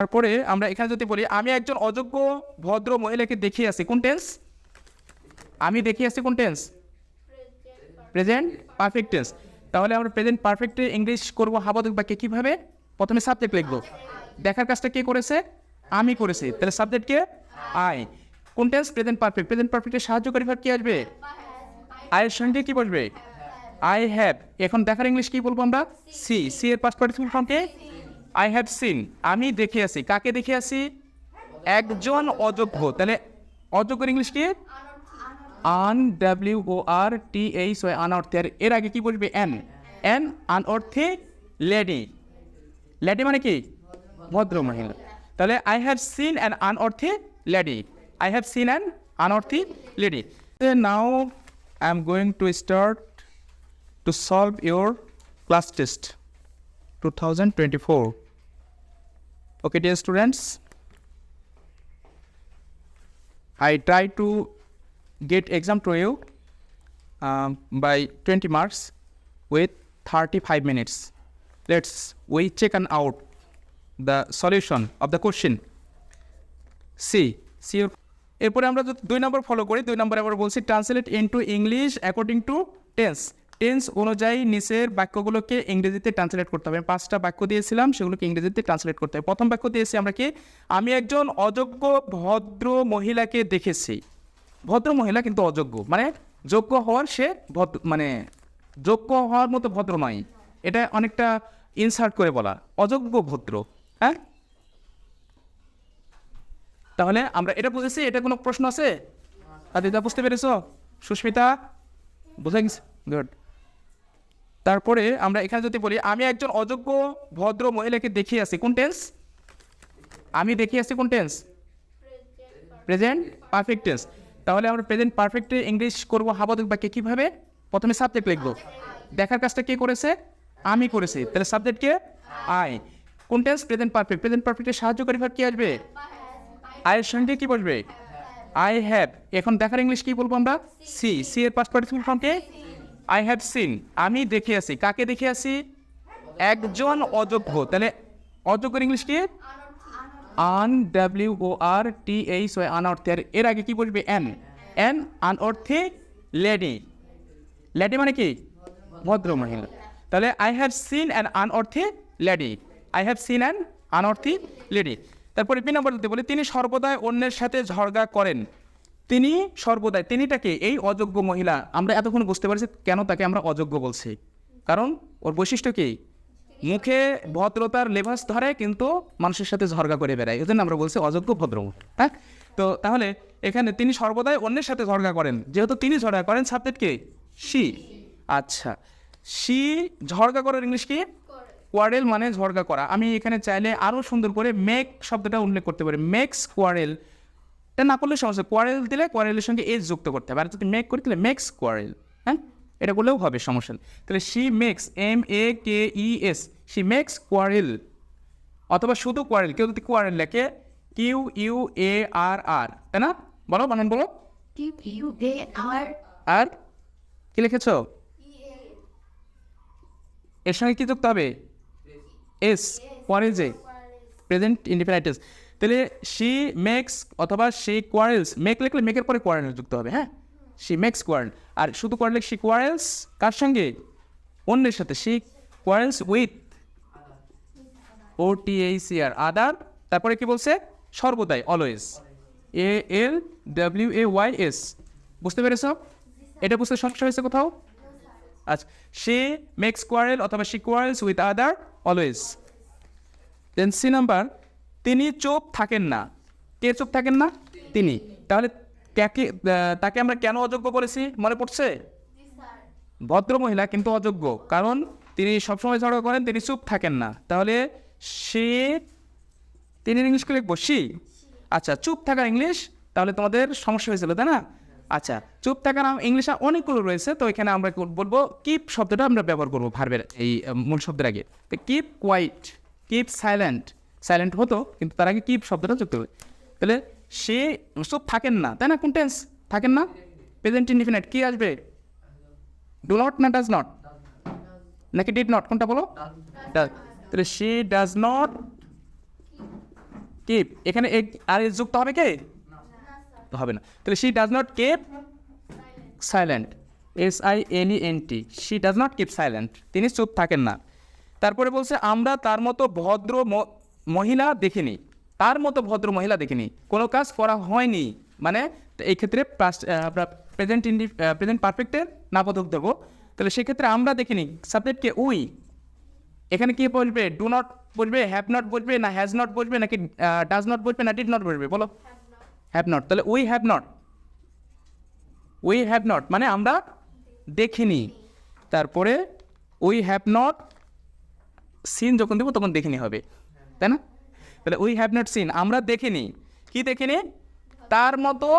তারপরে আমরা এখানে যদি বলি আমি একজন অযোগ্য ভদ্র মহিলাকে দেখিয়ে আসি, কোন টেন্স? আমি দেখিয়ে আসি কোন টেন্স? Present perfect tense. তাহলে আমরা প্রেজেন্ট পারফেক্টে ইংলিশ করব হাবাদক বাক্যে কিভাবে? প্রথমে সাবজেক্ট লিখব, দেখার কাজটা কে করেছে? আমি করেছি, তাহলে সাবজেক্ট কে? আই। কোন টেন্স? Present perfect. প্রেজেন্ট পারফেক্টে সাহায্যকারী ভার্ব কি আসবে? আয়ের সঙ্গে কি বসবে? I have. এখন দেখার ইংলিশ কি বলবো আমরা? সি। সি এর past participle form K? I have scene. আমি দেখে আসি, কাকে দেখে আসি? একজন অযোগ্য। তাহলে অযোগ্যের ইংলিশ কি? UNWORTHY, অনর্থে। আর এর আগে কি বলবে? N অনর্থে lady. লেডি মানে কি? ভদ্র মহিলা। তাহলে I have seen an unearthly lady. I have seen an unearthly lady. Now I am going to start to solve your class test 2024. Okay, dear students, I try to get exam to you by 20 marks with 35 minutes. We check out the solution of the question. See your. এরপরে আমরা যদি 2 নম্বর follow করি, 2 নম্বরে আমরা বলছি translate into English according to tense. Tense অনুযায়ী নিচের বাক্যগুলোকে ইংরেজিতে ট্রান্সলেট করতে হবে। 5টা বাক্য দিয়েছিলাম, সেগুলোকে ইংরেজিতে ট্রান্সলেট করতে হবে। প্রথম বাক্য দিয়েছি আমরা কি? আমি একজন অযোগ্য ভদ্র মহিলাকে দেখেছি। ভদ্র মহিলা কিন্তু অযোগ্য, মানে যোগ্য হওয়ার সে মানে যোগ্য হওয়ার মতো ভদ্র নয়। এটা অনেকটা ইনসার্ট করে বলা, অযোগ্য ভদ্র। হ্যাঁ, তাহলে আমরা এটা বুঝেছি। এটা কোনো প্রশ্ন আছে? আদিতা বুঝতে পেরেছো? সুস্মিতা বুঝে গেছে? গুড। তারপরে আমরা এখানে যদি বলি আমি একজন অযোগ্য ভদ্র মহিলাকে দেখিয়ে আসি, কোন টেন্স? আমি দেখিয়ে আসি কোন টেন্স? Present perfect tense. তাহলে আমরা প্রেজেন্ট পারফেক্টে ইংলিশ করবো হাবাদক বাক্যে কিভাবে? প্রথমে সাবজেক্ট লিখবো, দেখার কাজটা কে করেছে? আমি করেছি, তাহলে সাবজেক্ট কে? আই। কোন টেন্স? Present perfect. প্রেজেন্ট পারফেক্টে সাহায্যকারী ভার্ব কি আসবে? আয়ের সঙ্গে কি বসবে? I have. এখন দেখার ইংলিশ কি বলবো আমরা? সি। সি এর past participle form K? I have scene. আমি দেখে আসি, কাকে দেখে আসি? একজন অযোগ্য। তাহলে অযোগ্যের ইংলিশ কি? UNWORTHY, অনর্থে। আর এর আগে কি বলবে? N অনর্থে lady. লেডি মানে কি? ভদ্র মহিলা। তাহলে I have seen an unearthly lady. I have seen an unearthly lady. তারপরে 2 নম্বর দিতে বলি তিনি সর্বদাই অন্যের সাথে ঝগড়া করেন। তিনি সর্বদাই, তিনিটাকে এই অযোগ্য মহিলা। আমরা এতক্ষণ বুঝতে পারছি কেন তাকে আমরা অযোগ্য বলছি, কারণ ওর বৈশিষ্ট্য কি? মুখে ভদ্রতার লেবাস ধরে কিন্তু মানুষের সাথে ঝগড়া করে বেড়ায়, এই জন্য আমরা বলছি অযোগ্য ভদ্র। হ্যাঁ, তো তাহলে এখানে তিনি সর্বদাই অন্যের সাথে ঝগড়া করেন, যেহেতু তিনি ঝগড়া করেন, সাবজেক্ট কি? সি। আচ্ছা, সি ঝগড়া করার ইংলিশ কি? কোয়ারেল, মানে ঝগড়া করা। আমি এখানে চাইলে আরও সুন্দর করে মেক শব্দটা উল্লেখ করতে পারি। মেক্স কোয়ারেল, এটা না করলে সমস্যা। কোয়ারেল দিলে কোয়ারেলের সঙ্গে এজ যুক্ত করতে হবে, আর যদি মেক করি তাহলে মেক্স কোয়ারেল। হ্যাঁ, এটা করলেও হবে, সমস্যা নেই। তাহলে she makes, MAKES, she makes quarrel. অথবা শুধু কোয়ারেল, কেউ যদি কোয়ারেল লেখে QUARR, তাই না? বলো, বানান বলো। আর কি লিখেছ? এর সঙ্গে কি যুক্ত হবে? এস। কোয়ারেল যে প্রেজেন্ট ইনডিফিনিট। তাহলে শি মেক্স অথবা শি কোয়ারেলস। মেক লিখলে মেকের পরে কোয়ারেল যুক্ত হবে। হ্যাঁ, শি মেক্স কোয়ারেল। আর শুধু কোয়ারেল শি কোয়ারেলস কার সঙ্গে? অন্যের সাথে। শি কোয়ারেলস উইথ OTHER, আদার। তারপরে কি বলছে? সর্বদাই, অলওয়েজ, ALWAYS। বুঝতে পেরেছ? এটা বুঝতে সমস্যা হয়েছে কোথাও? আচ্ছা, শি মেক্স কোয়ারেল অথবা she quarrels with other always. Then C number, তিনি চুপ থাকেন না। কে চুপ থাকেন না? তিনি। তাহলে তাকে আমরা কেন অযোগ্য বলেছি মনে পড়ছে? ভদ্র মহিলা কিন্তু অযোগ্য, কারণ তিনি সবসময় ঝগড়া করেন, তিনি চুপ থাকেন না। তাহলে তিনি ইংলিশ লিখবো বসি। আচ্ছা, চুপ থাকার ইংলিশ, তাহলে তোমাদের সমস্যা হয়েছিল, তাই না? আচ্ছা, চুপ থাকার ইংলিশে অনেকগুলো রয়েছে, তো এখানে আমরা বলবো কিপ শব্দটা আমরা ব্যবহার করবো ভার্বের এই মূল শব্দের আগে। তো keep quiet, keep silent. Silent হতো কিন্তু তার আগে কিপ শব্দটা যুক্ত হবে। তাহলে সে চুপ থাকেন না, তাই না? কোন টেন্স? থাকেন না, প্রেজেন্ট ইনডিফিনিট। কি আসবে? ডু নট না ডাজ নট, নাকি ডিড নট? কোনটা বলো? তাহলে সে ডাজ নট কিপ, এখানে আর এস যুক্ত হবে কে? হবে না। তাহলে she does not keep silent, SILENT, she does not keep silent, তিনি চুপ থাকেন না। তারপরে বলছে আমরা তার মতো ভদ্র মহিলা দেখিনি, তার মতো ভদ্র মহিলা দেখিনি, কোনো কাজ করা হয়নি, মানে এই ক্ষেত্রে প্রেজেন্ট পারফেক্টের নাবোধক দেবো। তাহলে সেক্ষেত্রে আমরা দেখিনি, সাবজেক্টকে উই, এখানে কি বলবে? ডু নট বলবে, হ্যাভ নট বলবে, না হ্যাজ নট বলবে, নাকি ডাজ নট বলবে, না ডিড নট বলবে? বলো। Have not. তাহলে we have not, we have not মানে আমরা দেখিনি। তারপরে উই হ্যাভ নট সিন যখন দেবো তখন দেখিনি হবে, তাই না? তাহলে উই হ্যাভ নট সিন, আমরা দেখিনি, কি দেখিনি? তার মতো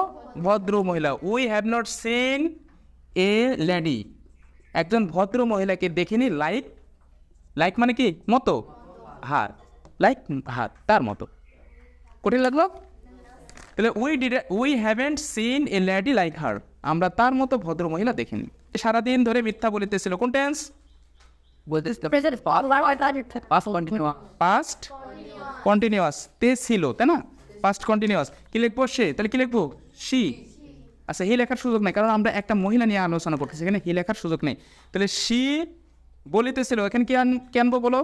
ভদ্র মহিলা। We have not seen a lady, একজন ভদ্র মহিলাকে দেখিনি, লাইক মানে কি? মতো, হার, লাইক হার, তার মতো। কঠিন লাগলো? তাহলে we haven't seen a lady like her, আমরা তার মতো ভদ্র মহিলা দেখিনি। সারাদিন ধরে মিথ্যা বলিতেছিল, কোন টেন্স? পাস্ট কন্টিনিউয়াস, তে ছিল, তাই না? Past continuous. কি লিখবো? সে। তাহলে কি লিখবো? শি। আচ্ছা, হি লেখার সুযোগ নেই, কারণ আমরা একটা মহিলা নিয়ে আলোচনা করতেছি, এখানে হি লেখার সুযোগ নেই। তাহলে শি বলিতেছিল, এখানে কি আনবো বলো?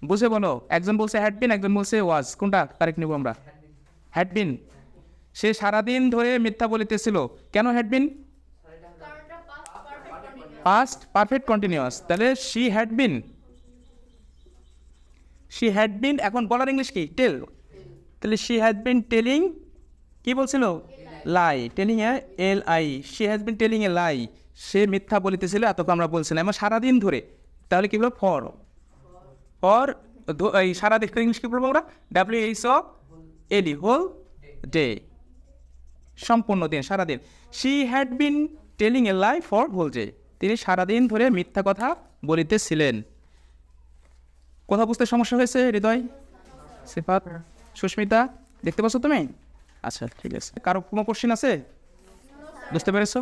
বুঝে বলো। একজন বলছে হ্যাড বিন, একজন বলছে ওয়াজ, কোনটা কারেক্ট নিব আমরা? Had been. সে সারাদিন ধরে মিথ্যা বলিতেছিল, কেন had been? Past perfect continuous. তাহলে she had been, she had been, এখন বলার ইংলিশ কি? টেল। তাহলে শি হ্যাড বিন টেলিং, কি বলছিল? Lie, telling a LI, she has been telling a lie, সে মিথ্যা বলিতেছিল, এতক্ষণ আমরা বলছিলাম, এবং সারাদিন ধরে। তাহলে কি বলবো? ফর এই সারাদিন ইংলিশ কি বলবো আমরা? WHOLE, হোল ডে, সম্পূর্ণ দিন, সারাদিন। She had been telling a lie for whole day, তিনি সারাদিন ধরে মিথ্যা কথা বলিতেছিলেন। কথা বুঝতে সমস্যা হয়েছে? হৃদয়, সিফাত, সুস্মিতা, দেখতে পাচ্ছ তুমি? আচ্ছা, ঠিক আছে। কারো কোনো কোশ্চেন আছে? বুঝতে পেরেছো?